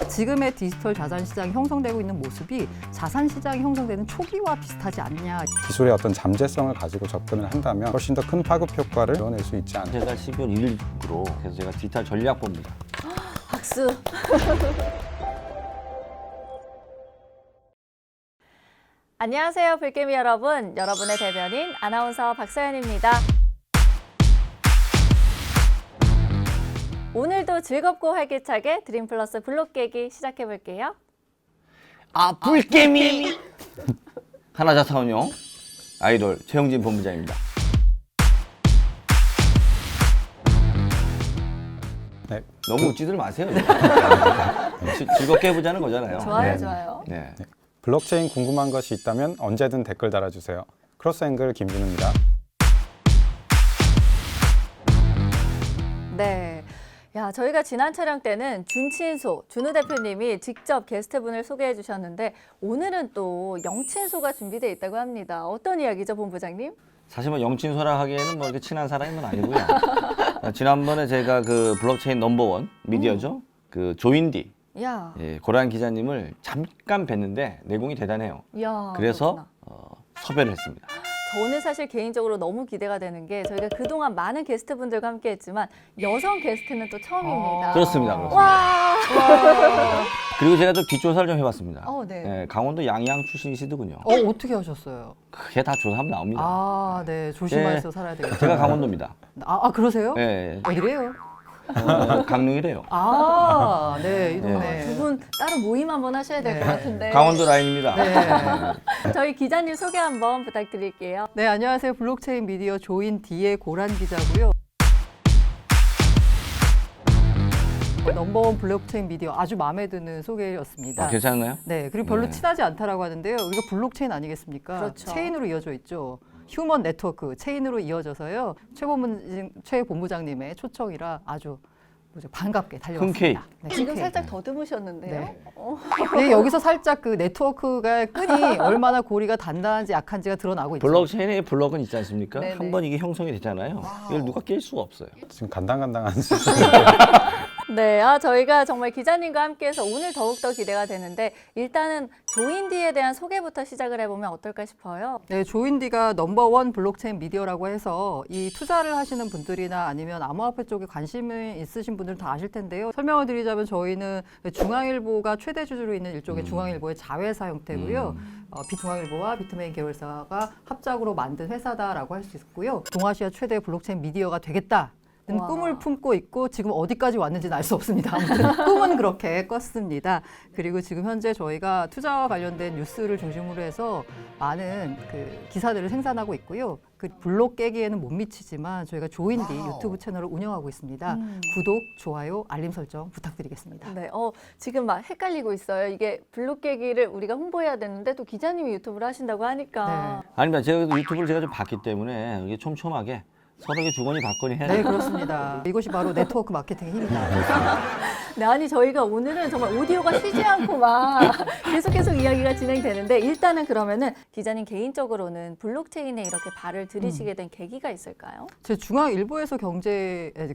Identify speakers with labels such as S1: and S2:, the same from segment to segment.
S1: 지금의 디지털 자산 시장이 형성되고 있는 모습이 자산 시장이 형성되는 초기와 비슷하지 않냐.
S2: 기술의 어떤 잠재성을 가지고 접근을 한다면 훨씬 더 큰 파급 효과를 이뤄낼 수 있지 않을까.
S3: 제가 12월 1일부로 그래서 제가 디지털 전략본부다.
S4: 박수. 안녕하세요, 불개미 여러분. 여러분의 대변인 아나운서 박서연입니다. 오늘도 즐겁고 활기차게 드림플러스 블록 깨기 시작해 볼게요.
S3: 아, 불개미! 하나자사운용 아이돌 최영진 본부장입니다.
S2: 네.
S3: 너무 웃지들 마세요. 즐겁게 해보자는 거잖아요.
S4: 좋아요,
S3: 네.
S4: 좋아요.
S3: 네.
S2: 블록체인 궁금한 것이 있다면 언제든 댓글 달아주세요. 크로스앵글 김준우입니다.
S4: 네. 야, 저희가 지난 촬영 때는 준친소, 준우 대표님이 직접 게스트분을 소개해 주셨는데 오늘은 또 영친소가 준비되어 있다고 합니다. 어떤 이야기죠, 본부장님?
S3: 사실 뭐 영친소라 하기에는 뭐 이렇게 친한 사람은 아니고요. 지난번에 제가 그 블록체인 넘버원 미디어죠. 그 조인디
S4: 야,
S3: 고란 기자님을 잠깐 뵀는데 내공이 대단해요.
S4: 야.
S3: 그래서
S4: 그렇구나.
S3: 섭외를 했습니다.
S4: 저는 사실 개인적으로 너무 기대가 되는 게 저희가 그동안 많은 게스트분들과 함께 했지만 여성 게스트는 또 처음입니다.
S3: 그렇습니다.
S4: 와.
S3: 그리고 제가 또 뒷조사를 좀 해봤습니다.
S4: 네.
S3: 강원도 양양 출신이시더군요.
S1: 어떻게 하셨어요?
S3: 그게 다 조사하면 나옵니다.
S1: 아, 네. 조심해서 살아야 되겠죠.
S3: 제가 강원도입니다.
S1: 그러세요?
S3: 네,
S1: 어디래요?
S3: 강릉이래요.
S1: 아, 네, 이 동네.
S4: 두 분 따로 모임 한번 하셔야 될 것
S1: 네.
S4: 같은데.
S3: 강원도 라인입니다.
S1: 네.
S4: 저희 기자님 소개 한번 부탁드릴게요.
S1: 네, 안녕하세요. 블록체인 미디어 조인디의 고란 기자고요. 넘버원 블록체인 미디어 아주 마음에 드는 소개였습니다.
S3: 괜찮나요?
S1: 네, 그리고 별로
S3: 네.
S1: 친하지 않다라고 하는데요. 우리가 블록체인 아니겠습니까?
S4: 그렇죠.
S1: 체인으로 이어져 있죠. 휴먼 네트워크 체인으로 이어져서요. 최 본부장님의 초청이라 아주 반갑게
S3: 흔쾌히.
S1: 달려왔습니다. 네,
S4: 지금
S1: 흔쾌히.
S4: 살짝 더듬으셨는데요.
S1: 네. 네, 여기서 살짝 그 네트워크가 끈이 얼마나 고리가 단단한지 약한지가 드러나고 있죠.
S3: 블록체인의 블록은 있지 않습니까?
S4: 네네.
S3: 한 번 이게 형성이 되잖아요. 이걸 누가 깰 수가 없어요.
S2: 지금 간당간당한
S4: 네, 저희가 정말 기자님과 함께해서 오늘 더욱더 기대가 되는데 일단은 조인디에 대한 소개부터 시작을 해보면 어떨까 싶어요.
S1: 네, 조인디가 넘버원 블록체인 미디어라고 해서 이 투자를 하시는 분들이나 아니면 암호화폐 쪽에 관심이 있으신 분들은 다 아실 텐데요. 설명을 드리자면 저희는 중앙일보가 최대 주주로 있는 일종의 중앙일보의 자회사 형태고요. 비중앙일보와 비트메인 계열사가 합작으로 만든 회사다라고 할 수 있고요. 동아시아 최대 블록체인 미디어가 되겠다.
S4: 와.
S1: 꿈을 품고 있고 지금 어디까지 왔는지는 알 수 없습니다. 아무튼 꿈은 그렇게 꿨습니다. 그리고 지금 현재 저희가 투자와 관련된 뉴스를 중심으로 해서 많은 그 기사들을 생산하고 있고요. 그 블록 깨기에는 못 미치지만 저희가 조인디 유튜브 채널을 운영하고 있습니다. 구독, 좋아요, 알림 설정 부탁드리겠습니다.
S4: 네, 지금 막 헷갈리고 있어요. 이게 블록 깨기를 우리가 홍보해야 되는데 또 기자님이 유튜브를 하신다고 하니까.
S3: 아닙니다. 제가 유튜브를 제가 좀 봤기 때문에 이게 촘촘하게 서로에게 주거니 받거니 해야
S1: 네,
S3: 돼요.
S1: 그렇습니다. 이것이 바로 네트워크 마케팅의 힘이다.
S4: 네, 아니 저희가 오늘은 정말 오디오가 쉬지 않고 막 계속 이야기가 진행되는데 일단은 그러면은 기자님 개인적으로는 블록체인에 이렇게 발을 들이시게 된 계기가 있을까요?
S1: 제 중앙일보에서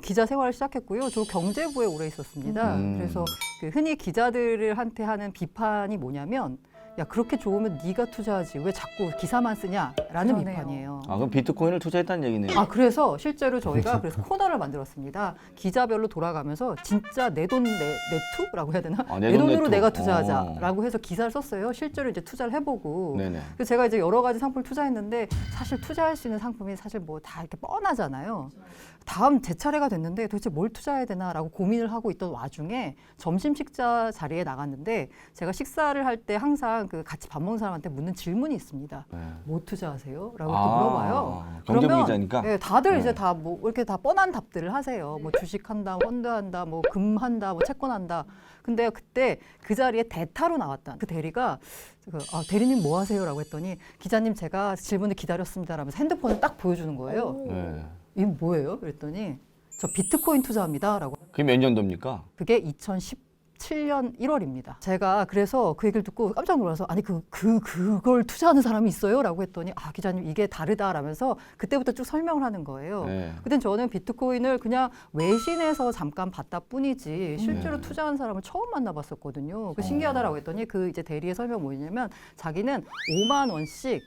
S1: 기자 생활을 시작했고요. 저 경제부에 오래 있었습니다. 그래서 그 흔히 기자들한테 하는 비판이 뭐냐면 야 그렇게 좋으면 네가 투자하지 왜 자꾸 기사만 쓰냐라는
S4: 그러네요.
S1: 비판이에요.
S3: 그럼 비트코인을 투자했다는 얘기네요.
S1: 그래서 실제로 저희가 그래서 코너를 만들었습니다. 기자별로 돌아가면서 진짜 내 돈 내투라고 해야 되나?
S3: 내
S1: 내
S3: 돈
S1: 돈으로
S3: 내투.
S1: 내가 투자하자라고 해서 기사를 썼어요. 실제로 이제 투자를 해보고
S3: 네네.
S1: 그래서 제가 이제 여러 가지 상품을 투자했는데 사실 투자할 수 있는 상품이 사실 뭐 다 이렇게 뻔하잖아요. 다음 제 차례가 됐는데 도대체 뭘 투자해야 되나라고 고민을 하고 있던 와중에 점심 식사 자리에 나갔는데 제가 식사를 할 때 항상 그 같이 밥 먹는 사람한테 묻는 질문이 있습니다.
S3: 네.
S1: 뭐 투자하세요? 라고 이렇게 물어봐요.
S3: 경제부
S1: 그러면
S3: 기자니까.
S1: 네, 다들 이제
S3: 네.
S1: 다 뭐 이렇게 다 뻔한 답들을 하세요. 뭐 주식한다, 펀드한다, 뭐 금한다, 뭐 채권한다. 근데 그때 그 자리에 대타로 나왔던 그 대리가 대리님 뭐 하세요라고 했더니 기자님 제가 질문을 기다렸습니다라면서 핸드폰을 딱 보여주는 거예요.
S3: 네.
S1: 이게 뭐예요? 그랬더니 저 비트코인 투자합니다라고.
S3: 그게 몇 년도입니까?
S1: 그게 2017 2017년 1월입니다. 제가 그래서 그 얘기를 듣고 깜짝 놀라서 아니 그걸 투자하는 사람이 있어요? 라고 했더니 기자님 이게 다르다라면서 그때부터 쭉 설명을 하는 거예요.
S3: 네.
S1: 그땐 저는 비트코인을 그냥 외신에서 잠깐 봤다 뿐이지 실제로
S3: 네.
S1: 투자한 사람을 처음 만나봤었거든요. 신기하다라고 했더니 그 이제 대리의 설명 뭐냐면 자기는 5만 원씩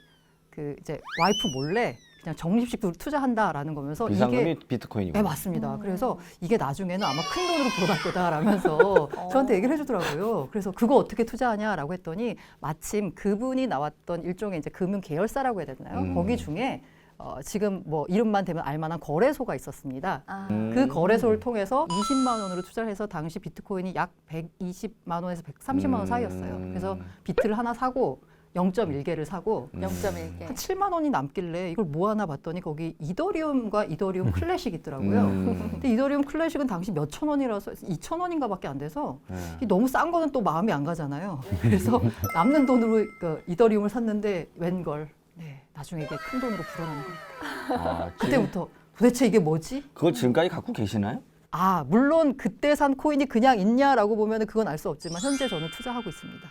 S1: 그 이제 와이프 몰래 그냥 적립식 투자한다라는 거면서
S3: 비상금이
S1: 이게
S3: 비트코인이고.
S1: 네, 맞습니다. 그래서 이게 나중에는 아마 큰 돈으로 불어날 거다라면서 저한테 얘기를 해주더라고요. 그래서 그거 어떻게 투자하냐라고 했더니 마침 그분이 나왔던 일종의 이제 금융 계열사라고 해야 되나요? 거기 중에 지금 뭐 이름만 대면 알만한 거래소가 있었습니다. 그 거래소를 통해서 20만 원으로 투자를 해서 당시 비트코인이 약 120만 원에서 130만 원 사이였어요. 그래서 비트를 하나 사고 0.1개를 사고
S4: 0.1개.
S1: 한 7만 원이 남길래 이걸 뭐 하나 봤더니 거기 이더리움과 이더리움 클래식 있더라고요. 근데 이더리움 클래식은 당시 몇천 원이라서 2천 원인가밖에 안 돼서 이 너무 싼 거는 또 마음이 안 가잖아요. 그래서 남는 돈으로 그 이더리움을 샀는데 웬걸 나중에 이게 큰 돈으로 불어나는 거예요. 그때부터 도대체 이게 뭐지?
S3: 그걸 지금까지 갖고 계시나요?
S1: 물론 그때 산 코인이 그냥 있냐라고 보면 그건 알 수 없지만 현재 저는 투자하고 있습니다.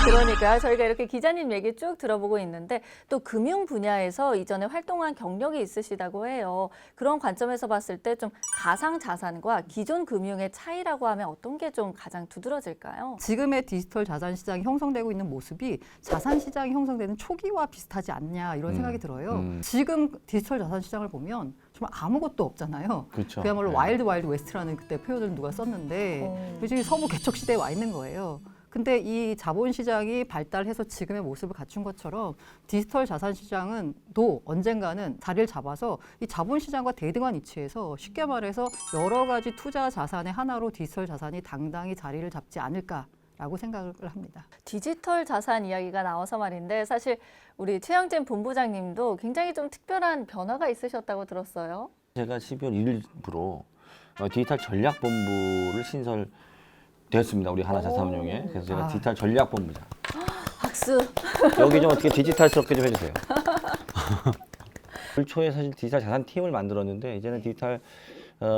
S4: 그러니까 저희가 이렇게 기자님 얘기 쭉 들어보고 있는데 또 금융 분야에서 이전에 활동한 경력이 있으시다고 해요. 그런 관점에서 봤을 때 좀 가상 자산과 기존 금융의 차이라고 하면 어떤 게 좀 가장 두드러질까요?
S1: 지금의 디지털 자산 시장이 형성되고 있는 모습이 자산 시장이 형성되는 초기와 비슷하지 않냐 이런 생각이 들어요. 지금 디지털 자산 시장을 보면 정말 아무것도 없잖아요.
S3: 그렇죠.
S1: 그야말로
S3: 네.
S1: 와일드 웨스트라는 그때 표현을 누가 썼는데 요즘 서부 개척 시대에 와 있는 거예요. 근데 이 자본시장이 발달해서 지금의 모습을 갖춘 것처럼 디지털 자산 시장은 또 언젠가는 자리를 잡아서 이 자본시장과 대등한 위치에서 쉽게 말해서 여러 가지 투자 자산의 하나로 디지털 자산이 당당히 자리를 잡지 않을까라고 생각을 합니다.
S4: 디지털 자산 이야기가 나와서 말인데 사실 우리 최영진 본부장님도 굉장히 좀 특별한 변화가 있으셨다고 들었어요.
S3: 제가 12월 1일부로 디지털 전략본부를 신설되었습니다. 우리 하나자산운용에. 그래서 제가 디지털 전략본부장.
S4: 박수.
S3: 여기 좀 어떻게 디지털스럽게 좀 해주세요. 올 초에 사실 디지털 자산 팀을 만들었는데 이제는 디지털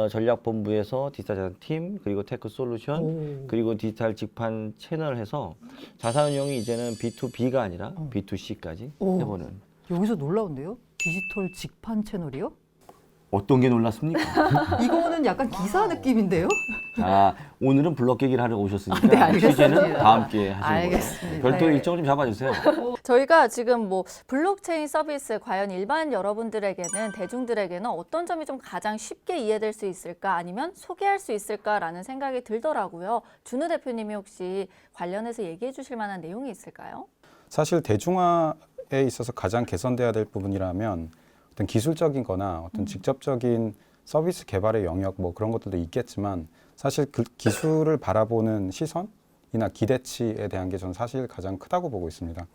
S3: 전략본부에서 디지털 자산 팀 그리고 테크 솔루션 그리고 디지털 직판 채널을 해서 자산운용이 이제는 B2B가 아니라 B2C까지 해보는.
S1: 여기서 놀라운데요? 디지털 직판 채널이요?
S3: 어떤 게 놀랐습니까?
S1: 이거는 약간 기사 느낌인데요?
S3: 자, 오늘은 블럭 얘기를 하러 오셨으니까
S1: 네, 알겠습니다.
S3: 취재는 다음 기회에 하시는 거예요.
S1: 알겠습니다.
S3: 별도
S1: 네.
S3: 일정 좀 잡아주세요.
S4: 저희가 지금 뭐 블록체인 서비스 과연 일반 여러분들에게는 대중들에게는 어떤 점이 좀 가장 쉽게 이해될 수 있을까 아니면 소개할 수 있을까라는 생각이 들더라고요. 준우 대표님이 혹시 관련해서 얘기해 주실 만한 내용이 있을까요?
S2: 사실 대중화에 있어서 가장 개선돼야 될 부분이라면 어떤 기술적인 거나 어떤 직접적인 서비스 개발의 영역 뭐 그런 것들도 있겠지만 사실 그 기술을 바라보는 시선이나 기대치에 대한 게 저는 사실 가장 크다고 보고 있습니다.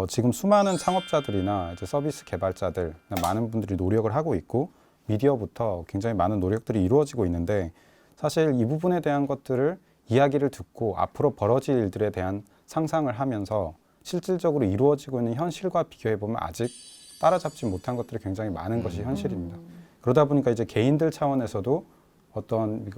S2: 지금 수많은 창업자들이나 이제 서비스 개발자들 많은 분들이 노력을 하고 있고 미디어부터 굉장히 많은 노력들이 이루어지고 있는데 사실 이 부분에 대한 것들을 이야기를 듣고 앞으로 벌어질 일들에 대한 상상을 하면서 실질적으로 이루어지고 있는 현실과 비교해 보면 아직 따라잡지 못한 것들이 굉장히 많은 것이 현실입니다. 그러다 보니까 이제 개인들 차원에서도 어떤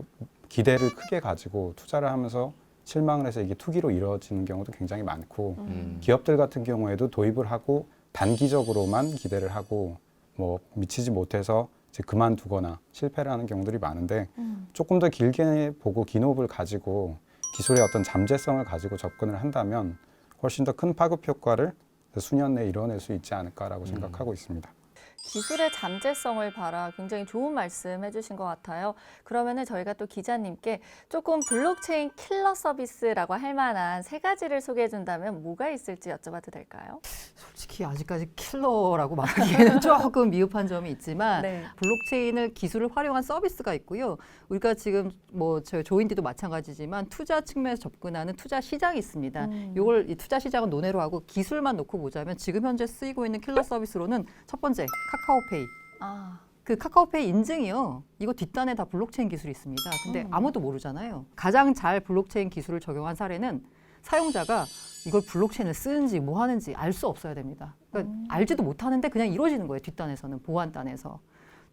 S2: 기대를 크게 가지고 투자를 하면서 실망을 해서 이게 투기로 이루어지는 경우도 굉장히 많고 기업들 같은 경우에도 도입을 하고 단기적으로만 기대를 하고 뭐 미치지 못해서 이제 그만두거나 실패를 하는 경우들이 많은데 조금 더 길게 보고 긴 호흡을 가지고 기술의 어떤 잠재성을 가지고 접근을 한다면 훨씬 더 큰 파급 효과를 수년 내에 이뤄낼 수 있지 않을까라고 생각하고 있습니다.
S4: 기술의 잠재성을 봐라. 굉장히 좋은 말씀 해주신 것 같아요. 그러면은 저희가 또 기자님께 조금 블록체인 킬러 서비스라고 할 만한 세 가지를 소개해 준다면 뭐가 있을지 여쭤봐도 될까요?
S1: 솔직히 아직까지 킬러라고 말하기에는 조금 미흡한 점이 있지만
S4: 네.
S1: 블록체인을 기술을 활용한 서비스가 있고요. 우리가 지금 뭐 저희 조인디도 마찬가지지만 투자 측면에서 접근하는 투자 시장이 있습니다. 이걸 이 투자 시장은 논외로 하고 기술만 놓고 보자면 지금 현재 쓰이고 있는 킬러 서비스로는 첫 번째 카카오페이. 그 카카오페이 인증이요. 이거 뒷단에 다 블록체인 기술이 있습니다. 근데 아무도 모르잖아요. 가장 잘 블록체인 기술을 적용한 사례는 사용자가 이걸 블록체인을 쓰는지 뭐 하는지 알 수 없어야 됩니다. 그러니까 알지도 못하는데 그냥 이루어지는 거예요. 뒷단에서는 보안단에서.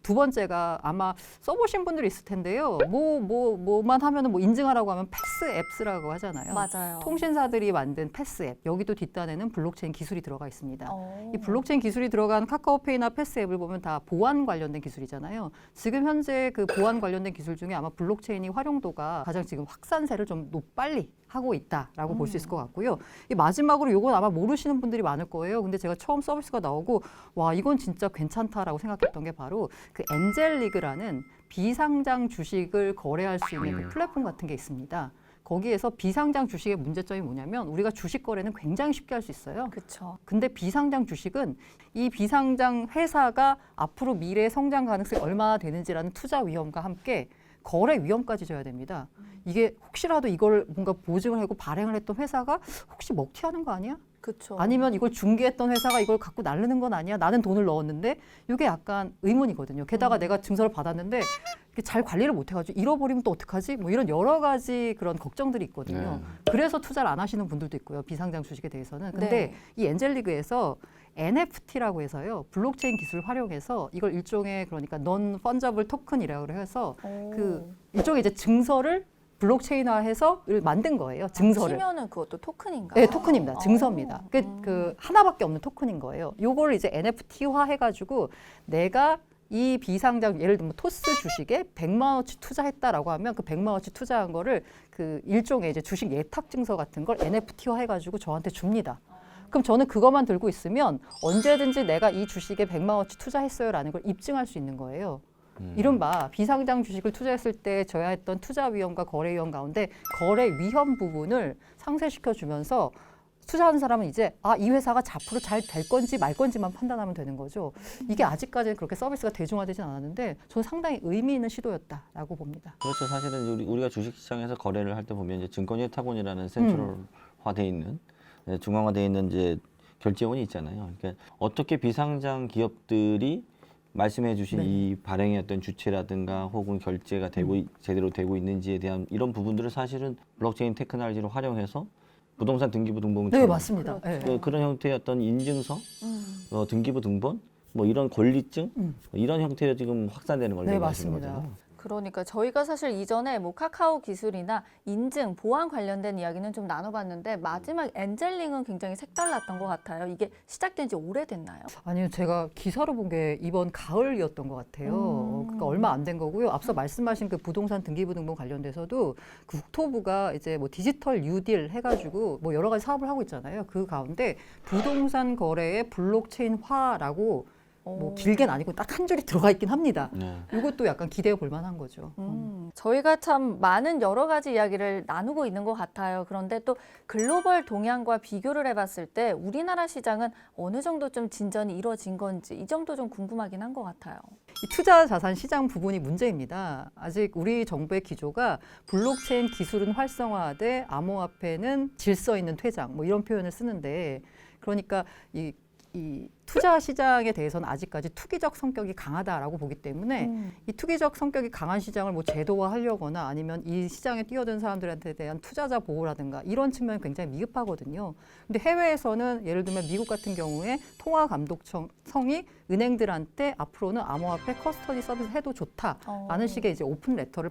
S1: 두 번째가 아마 써보신 분들이 있을 텐데요. 뭐만 하면은 뭐 인증하라고 하면 패스 앱스라고 하잖아요.
S4: 맞아요.
S1: 통신사들이 만든 패스 앱. 여기도 뒷단에는 블록체인 기술이 들어가 있습니다.
S4: 어.
S1: 이 블록체인 기술이 들어간 카카오페이나 패스 앱을 보면 다 보안 관련된 기술이잖아요. 지금 현재 그 보안 관련된 기술 중에 아마 블록체인이 활용도가 가장 지금 확산세를 좀 빨리 하고 있다라고 볼 수 있을 것 같고요. 이 마지막으로 이건 아마 모르시는 분들이 많을 거예요. 근데 제가 처음 서비스가 나오고 와 이건 진짜 괜찮다라고 생각했던 게 바로 그 엔젤리그라는 비상장 주식을 거래할 수 있는 그 플랫폼 같은 게 있습니다. 거기에서 비상장 주식의 문제점이 뭐냐면 우리가 주식 거래는 굉장히 쉽게 할 수 있어요.
S4: 그렇죠.
S1: 근데 비상장 주식은 이 비상장 회사가 앞으로 미래 성장 가능성이 얼마나 되는지라는 투자 위험과 함께 거래 위험까지 져야 됩니다. 이게 혹시라도 이걸 뭔가 보증을 하고 발행을 했던 회사가 혹시 먹튀하는 거 아니야?
S4: 그렇죠.
S1: 아니면 이걸 중개했던 회사가 이걸 갖고 날르는 건 아니야? 나는 돈을 넣었는데 이게 약간 의문이거든요. 게다가 내가 증서를 받았는데 이게 잘 관리를 못 해가지고 잃어버리면 또 어떡하지? 뭐 이런 여러 가지 그런 걱정들이 있거든요. 그래서 투자를 안 하시는 분들도 있고요. 비상장 주식에 대해서는. 근데
S4: 네.
S1: 이 엔젤리그에서 NFT라고 해서요. 블록체인 기술을 활용해서 이걸 일종의 그러니까 non fungible token이라고 해서 그 일종의 이제 증서를 블록체인화해서 만든 거예요. 증서를.
S4: 치면은 그것도 토큰인가요?
S1: 네, 토큰입니다. 증서입니다. 그 하나밖에 없는 토큰인 거예요. 요걸 이제 NFT화 해가지고 내가 이 비상장 예를 들면 토스 주식에 100만 원치 투자했다라고 하면 그 100만 원치 투자한 거를 그 일종의 이제 주식 예탁 증서 같은 걸 NFT화 해가지고 저한테 줍니다. 그럼 저는 그것만 들고 있으면 언제든지 내가 이 주식에 100만 원치 투자했어요라는 걸 입증할 수 있는 거예요. 이른바 비상장 주식을 투자했을 때 져야 했던 투자 위험과 거래 위험 가운데 거래 위험 부분을 상쇄시켜 주면서 투자하는 사람은 이제 이 회사가 앞으로 잘 될 건지 말 건지만 판단하면 되는 거죠. 이게 아직까지는 그렇게 서비스가 대중화되진 않았는데 저는 상당히 의미 있는 시도였다라고 봅니다.
S3: 그렇죠. 사실은 우리가 주식시장에서 거래를 할 때 보면 이제 증권예탁원이라는 센트럴화돼 있는 중앙화돼 있는 이제 결제원이 있잖아요. 그러니까 어떻게 비상장 기업들이 말씀해주신
S1: 네.
S3: 이 발행의 어떤 주체라든가 혹은 결제가 되고 제대로 되고 있는지에 대한 이런 부분들을 사실은 블록체인 테크놀로지를 활용해서 부동산 등기부 등본처럼
S1: 네, 맞습니다. 네.
S3: 그런 형태의 어떤 인증서, 등기부 등본, 뭐 이런 권리증 이런 형태로 지금 확산되는 걸
S1: 네,
S3: 얘기하시는
S1: 맞습니다.
S3: 거잖아요.
S4: 그러니까 저희가 사실 이전에 뭐 카카오 기술이나 인증, 보안 관련된 이야기는 좀 나눠봤는데 마지막 엔젤링은 굉장히 색달랐던 것 같아요. 이게 시작된 지 오래됐나요?
S1: 아니요, 제가 기사로 본 게 이번 가을이었던 것 같아요. 그러니까 얼마 안 된 거고요. 앞서 말씀하신 그 부동산 등기부 등본 관련돼서도 그 국토부가 이제 뭐 디지털 뉴딜 해가지고 뭐 여러 가지 사업을 하고 있잖아요. 그 가운데 부동산 거래의 블록체인화라고 뭐 길게는 아니고 딱 한 줄이 들어가 있긴 합니다.
S3: 네.
S1: 이것도 약간 기대해 볼 만한 거죠.
S4: 저희가 참 많은 여러 가지 이야기를 나누고 있는 것 같아요. 그런데 또 글로벌 동향과 비교를 해봤을 때 우리나라 시장은 어느 정도 좀 진전이 이루어진 건지 이 정도 좀 궁금하긴 한 것 같아요.
S1: 이 투자 자산 시장 부분이 문제입니다. 아직 우리 정부의 기조가 블록체인 기술은 활성화돼 암호화폐는 질서 있는 퇴장 뭐 이런 표현을 쓰는데 그러니까 이 투자 시장에 대해서는 아직까지 투기적 성격이 강하다라고 보기 때문에 이 투기적 성격이 강한 시장을 뭐 제도화하려거나 아니면 이 시장에 뛰어든 사람들한테 대한 투자자 보호라든가 이런 측면이 굉장히 미흡하거든요. 근데 해외에서는 예를 들면 미국 같은 경우에 통화 감독청이 은행들한테 앞으로는 암호화폐 커스터디 서비스 해도 좋다라는 식의 이제 오픈 레터를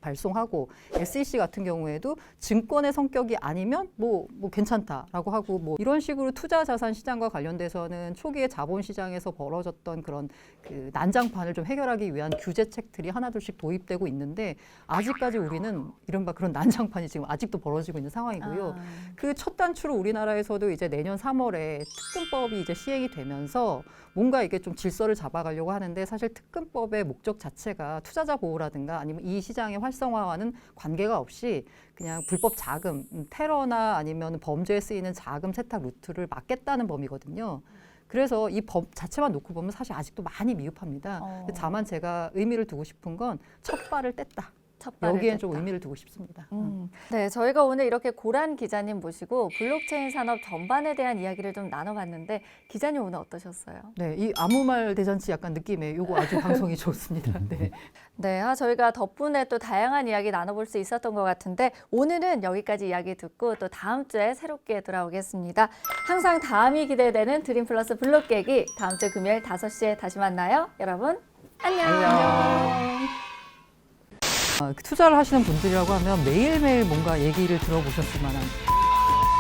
S1: 발송하고 SEC 같은 경우에도 증권의 성격이 아니면 뭐 괜찮다라고 하고 뭐 이런 식으로 투자 자산 시장과 관련돼서는 초기에 자본시장에서 벌어졌던 그런 그 난장판을 좀 해결하기 위한 규제책들이 하나둘씩 도입되고 있는데 아직까지 우리는 이른바 그런 난장판이 지금 아직도 벌어지고 있는 상황이고요. 그 첫 단추로 우리나라에서도 이제 내년 3월에 특근법이 이제 시행이 되면서 뭔가 이게 좀 질서를 잡아가려고 하는데 사실 특근법의 목적 자체가 투자자 보호라든가 아니면 이 시장의 활성화와는 관계가 없이 그냥 불법 자금, 테러나 아니면 범죄에 쓰이는 자금 세탁 루트를 막겠다는 범위거든요. 그래서 이 법 자체만 놓고 보면 사실 아직도 많이 미흡합니다. 다만 제가 의미를 두고 싶은 건 첫 발을 뗐다. 여기엔 좀 의미를 두고 싶습니다.
S4: 네, 저희가 오늘 이렇게 고란 기자님 모시고 블록체인 산업 전반에 대한 이야기를 좀 나눠봤는데 기자님 오늘 어떠셨어요?
S1: 네, 이 아무 말 대잔치 약간 느낌의 요거 아주 방송이 좋습니다. 네.
S4: 네, 저희가 덕분에 또 다양한 이야기 나눠볼 수 있었던 것 같은데 오늘은 여기까지 이야기 듣고 또 다음 주에 새롭게 돌아오겠습니다. 항상 다음이 기대되는 드림플러스 블록 깨기 다음 주 금요일 5시에 다시 만나요. 여러분. 안녕.
S1: 투자를 하시는 분들이라고 하면 매일매일 뭔가 얘기를 들어보셨을 만한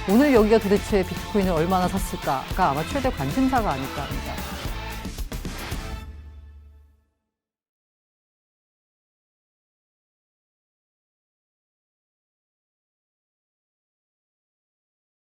S1: 오늘 여기가 도대체 비트코인을 얼마나 샀을까가 아마 최대 관심사가 아닐까 합니다.